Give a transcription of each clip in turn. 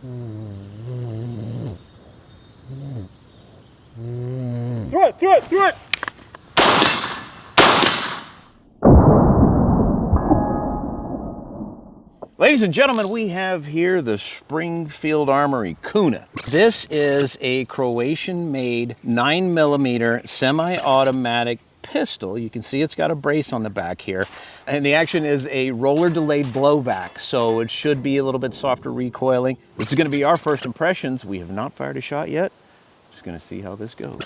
Throw it, throw it, throw it! Ladies and gentlemen, we have here the Springfield Armory Kuna. This is a Croatian-made 9mm semi-automatic pistol. You can see it's got a brace on the back here. And the action is a roller delayed blowback, so it should be a little bit softer recoiling. This is going to be our first impressions. We have not fired a shot yet. Just going to see how this goes.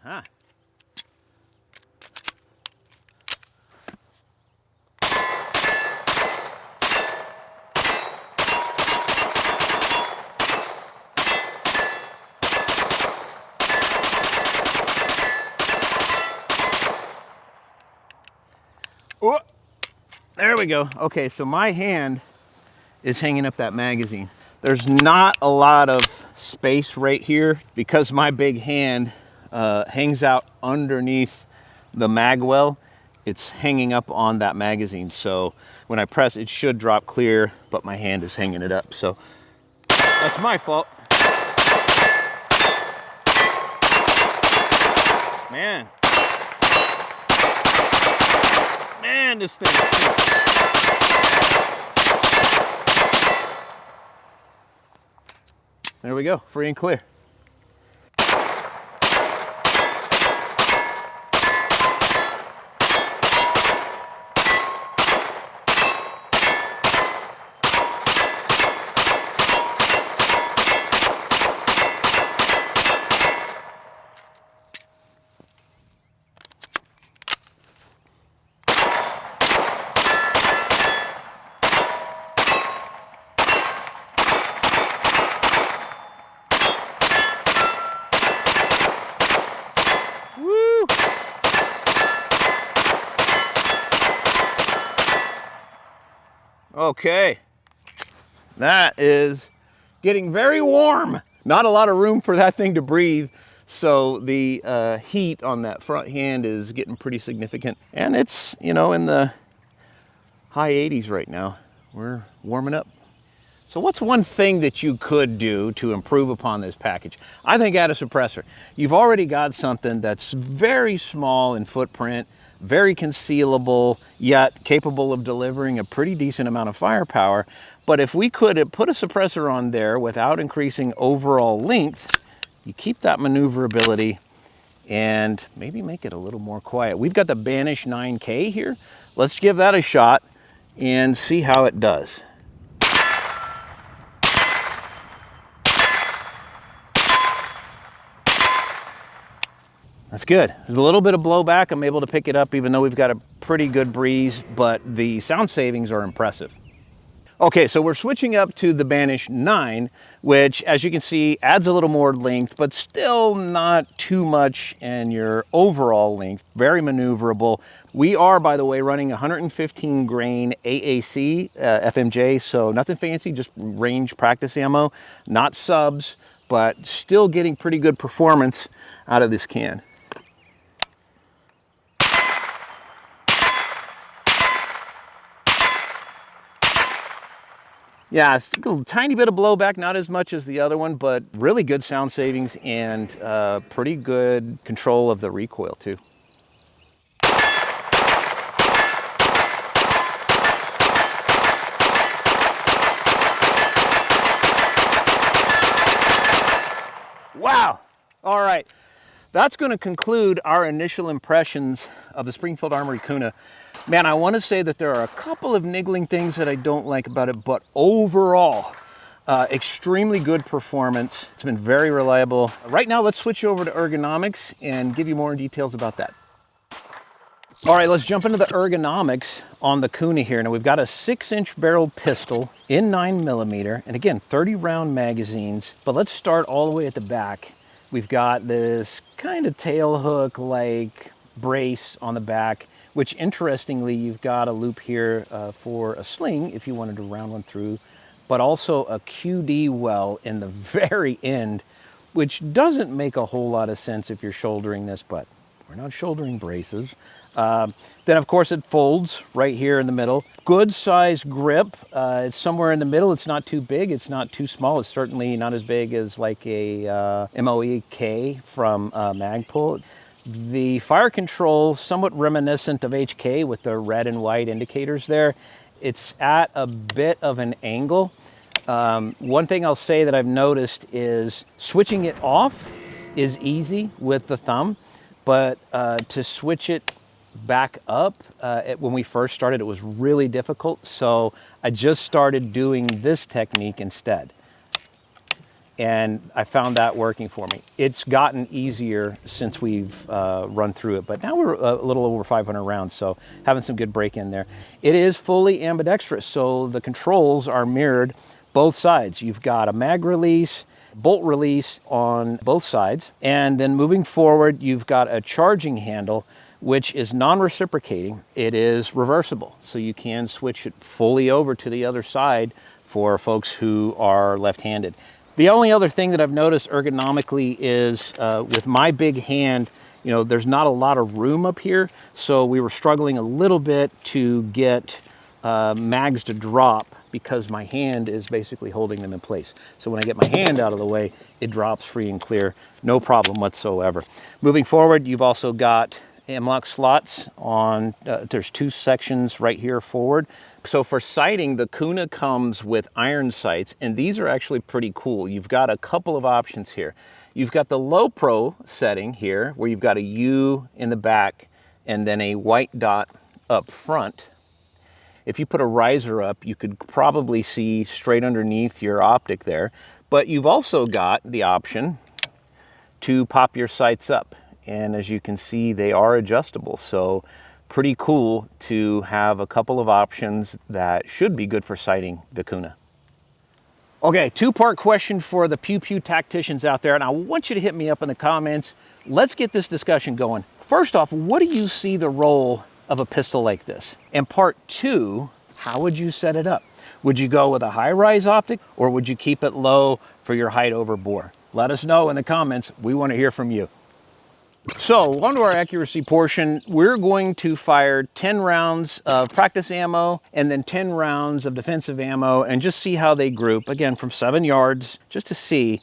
Aha. Oh, there we go. Okay, so my hand is hanging up that magazine. There's not a lot of space right here because my big hand hangs out underneath the mag well. It's hanging up on that magazine. So when I press, it should drop clear, but my hand is hanging it up. So that's my fault. Man. Man, this thing. There we go, free and clear. Okay, that is getting very warm. Not a lot of room for that thing to breathe. So the heat on that front hand is getting pretty significant. And it's, you know, in the high 80s right now. We're warming up. So what's one thing that you could do to improve upon this package? I think add a suppressor. You've already got something that's very small in footprint, very concealable, yet capable of delivering a pretty decent amount of firepower. But if we could put a suppressor on there without increasing overall length, you keep that maneuverability and maybe make it a little more quiet. We've got the Banish 9K here. Let's give that a shot and see how it does. That's good. There's a little bit of blowback. I'm able to pick it up even though we've got a pretty good breeze, but the sound savings are impressive. Okay, so we're switching up to the Banish 9, which, as you can see, adds a little more length, but still not too much in your overall length. Very maneuverable. We are, by the way, running 115 grain AAC FMJ, so nothing fancy, just range practice ammo, not subs, but still getting pretty good performance out of this can. Yeah, it's a tiny bit of blowback, not as much as the other one, but really good sound savings and pretty good control of the recoil too. Wow! All right, that's going to conclude our initial impressions of the Springfield Armory Kuna. Man, I want to say that there are a couple of niggling things that I don't like about it, but overall, extremely good performance. It's been very reliable. Right now, let's switch over to ergonomics and give you more details about that. All right, let's jump into the ergonomics on the Kuna here. Now we've got a 6-inch barreled pistol in 9mm, and again, 30 round magazines, but let's start all the way at the back. We've got this kind of tail hook like brace on the back, which interestingly, you've got a loop here for a sling if you wanted to round one through, but also a QD well in the very end which doesn't make a whole lot of sense if you're shouldering this, but we're not shouldering braces. Then of course it folds right here in the middle. Good size grip. It's somewhere in the middle. It's not too big. It's not too small. It's certainly not as big as like a MOE-K from Magpul. The fire control, somewhat reminiscent of HK with the red and white indicators there. It's at a bit of an angle. One thing I'll say that I've noticed is switching it off is easy with the thumb, but to switch it back up, when we first started, it was really difficult. So I just started doing this technique instead. And I found that working for me. It's gotten easier since we've run through it, but now we're a little over 500 rounds, so having some good break in there. It is fully ambidextrous, so the controls are mirrored both sides. You've got a mag release, bolt release on both sides, and then moving forward, you've got a charging handle, which is non-reciprocating. It is reversible, so you can switch it fully over to the other side for folks who are left-handed. The only other thing that I've noticed ergonomically is with my big hand, you know, there's not a lot of room up here, so we were struggling a little bit to get mags to drop because my hand is basically holding them in place. So when I get my hand out of the way, it drops free and clear, no problem whatsoever. Moving forward, you've also got M-lock slots on, there's two sections right here forward. So for sighting, the Kuna comes with iron sights, and these are actually pretty cool. You've got a couple of options here. You've got the low pro setting here, where you've got a U in the back and then a white dot up front. If you put a riser up, you could probably see straight underneath your optic there. But you've also got the option to pop your sights up. And as you can see, they are adjustable. So pretty cool to have a couple of options that should be good for sighting the Kuna. Okay, two-part question for the Pew Pew Tacticians out there, and I want you to hit me up in the comments. Let's get this discussion going. First off, what do you see the role of a pistol like this? And part two, how would you set it up? Would you go with a high-rise optic, or would you keep it low for your height over bore? Let us know in the comments. We want to hear from you. So on to our accuracy portion. We're going to fire 10 rounds of practice ammo and then 10 rounds of defensive ammo and just see how they group, again, from 7 yards, just to see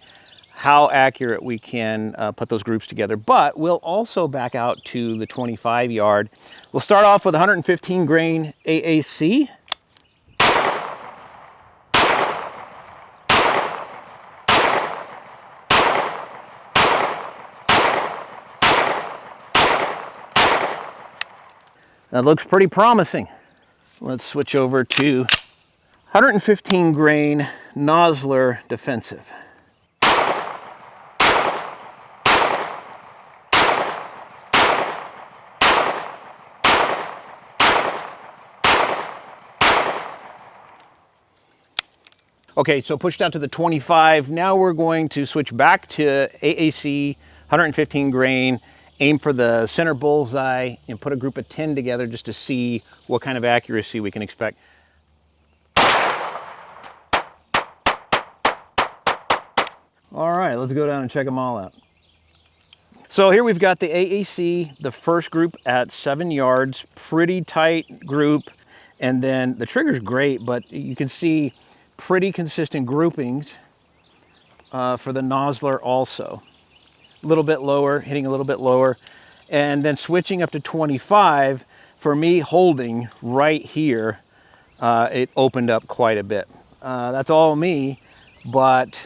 how accurate we can put those groups together. But we'll also back out to the 25 yard. We'll start off with 115 grain AAC. That looks pretty promising. Let's switch over to 115 grain Nosler defensive. Okay, so pushed out to the 25. Now we're going to switch back to AAC 115 grain. Aim for the center bullseye and put a group of 10 together just to see what kind of accuracy we can expect. All right, let's go down and check them all out. So here we've got the AAC, the first group at 7 yards, pretty tight group. And then the trigger's great, but you can see pretty consistent groupings for the Nosler also. A little bit lower, hitting a little bit lower, and then switching up to 25. For me, holding right here, it opened up quite a bit. That's all me, but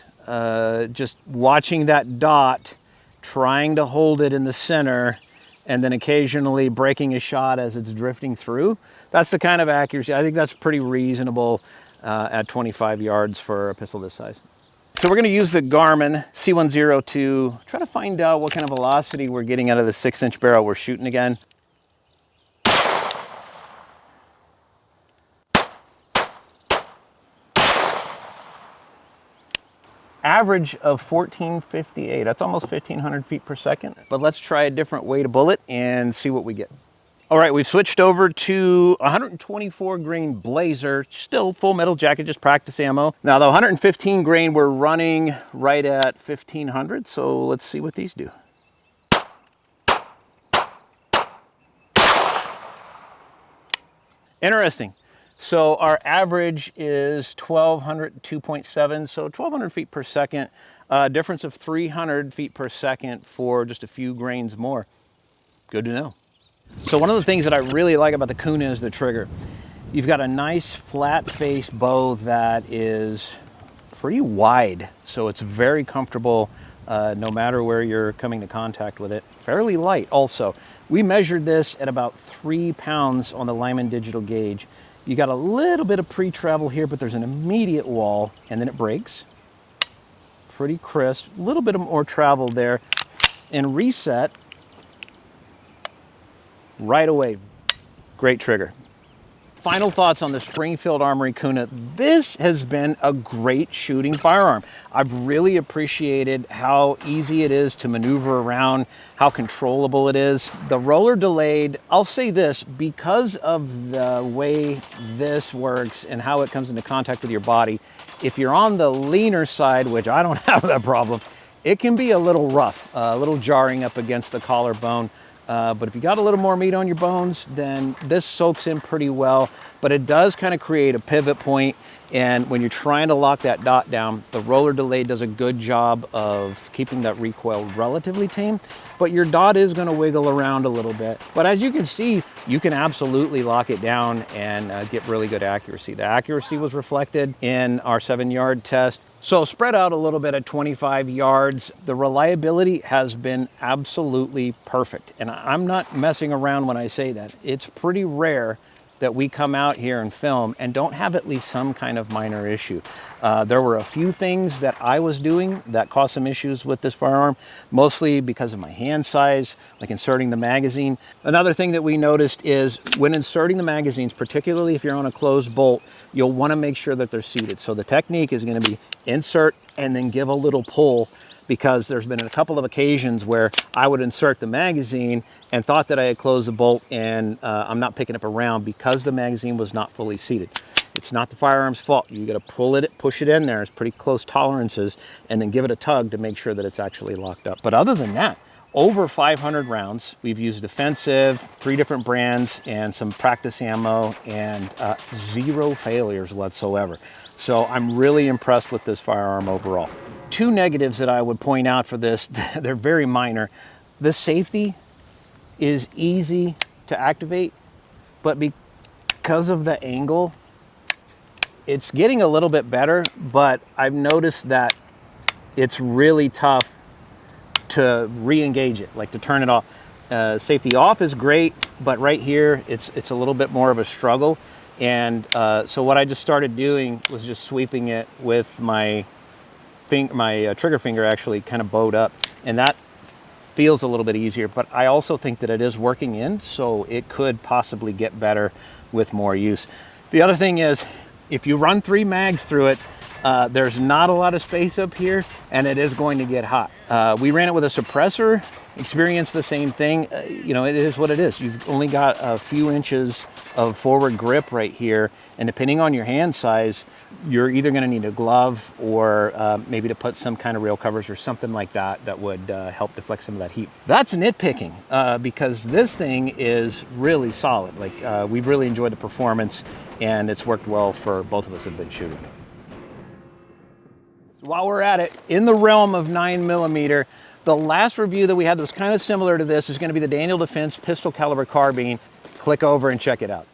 just watching that dot, trying to hold it in the center, and then occasionally breaking a shot as it's drifting through. That's the kind of accuracy. I think that's pretty reasonable at 25 yards for a pistol this size. So we're going to use the Garmin C10 to try to find out what kind of velocity we're getting out of the 6-inch barrel we're shooting again. Average of 1458. That's almost 1,500 feet per second. But let's try a different weight of bullet and see what we get. All right, we've switched over to 124 grain Blazer, still full metal jacket, just practice ammo. Now the 115 grain we're running right at 1500, so let's see what these do. Interesting. So our average is 1200, 2.7, so 1200 feet per second. Difference of 300 feet per second for just a few grains more. Good to know. So one of the things that I really like about the Kuna is the trigger. You've got a nice flat face bow that is pretty wide, so it's very comfortable no matter where you're coming to contact with it. Fairly light also. We measured this at about 3 pounds on the Lyman digital gauge. You got a little bit of pre-travel here, but there's an immediate wall, and then it breaks. Pretty crisp, a little bit of more travel there, and reset right away. Great trigger. Final thoughts on the Springfield Armory Kuna. This has been a great shooting firearm. I've really appreciated how easy it is to maneuver around, how controllable it is. The roller delayed, I'll say this, because of the way this works and how it comes into contact with your body, if you're on the leaner side, which I don't have that problem, it can be a little rough, a little jarring up against the collarbone. But if you got a little more meat on your bones, then this soaks in pretty well. But it does kind of create a pivot point, and when you're trying to lock that dot down, the roller delay does a good job of keeping that recoil relatively tame. But your dot is going to wiggle around a little bit. But as you can see, you can absolutely lock it down and get really good accuracy. The accuracy was reflected in our 7-yard test. So spread out a little bit at 25 yards. The reliability has been absolutely perfect. And I'm not messing around when I say that. It's pretty rare that we come out here and film and don't have at least some kind of minor issue. There were a few things that I was doing that caused some issues with this firearm, mostly because of my hand size, like inserting the magazine. Another thing that we noticed is when inserting the magazines, particularly if you're on a closed bolt, you'll want to make sure that they're seated. So the technique is going to be insert and then give a little pull, because there's been a couple of occasions where I would insert the magazine and thought that I had closed the bolt, and I'm not picking up a round because the magazine was not fully seated. It's not the firearm's fault. You got to pull it, push it in there. It's pretty close tolerances, and then give it a tug to make sure that it's actually locked up. But other than that, over 500 rounds. We've used defensive, 3 different brands, and some practice ammo, and 0 failures whatsoever. So I'm really impressed with this firearm overall. 2 negatives that I would point out for this, they're very minor. The safety is easy to activate, but because of the angle, it's getting a little bit better, but I've noticed that it's really tough to re-engage it, like to turn it off. Safety off is great, but right here, it's a little bit more of a struggle. And so what I just started doing was just sweeping it with my trigger finger actually kind of bowed up, and that feels a little bit easier. But I also think that it is working in, so it could possibly get better with more use. The other thing is, if you run 3 mags through it, there's not a lot of space up here, and it is going to get hot. We ran it with a suppressor, experienced the same thing. You know, it is what it is. You've only got a few inches of forward grip right here, and depending on your hand size, you're either going to need a glove or maybe to put some kind of rail covers or something like that that would help deflect some of that heat. That's nitpicking because this thing is really solid. Like we've really enjoyed the performance, and it's worked well for both of us that have been shooting. While we're at it, in the realm of 9mm, the last review that we had that was kind of similar to this is going to be the Daniel Defense pistol caliber carbine. Click over and check it out.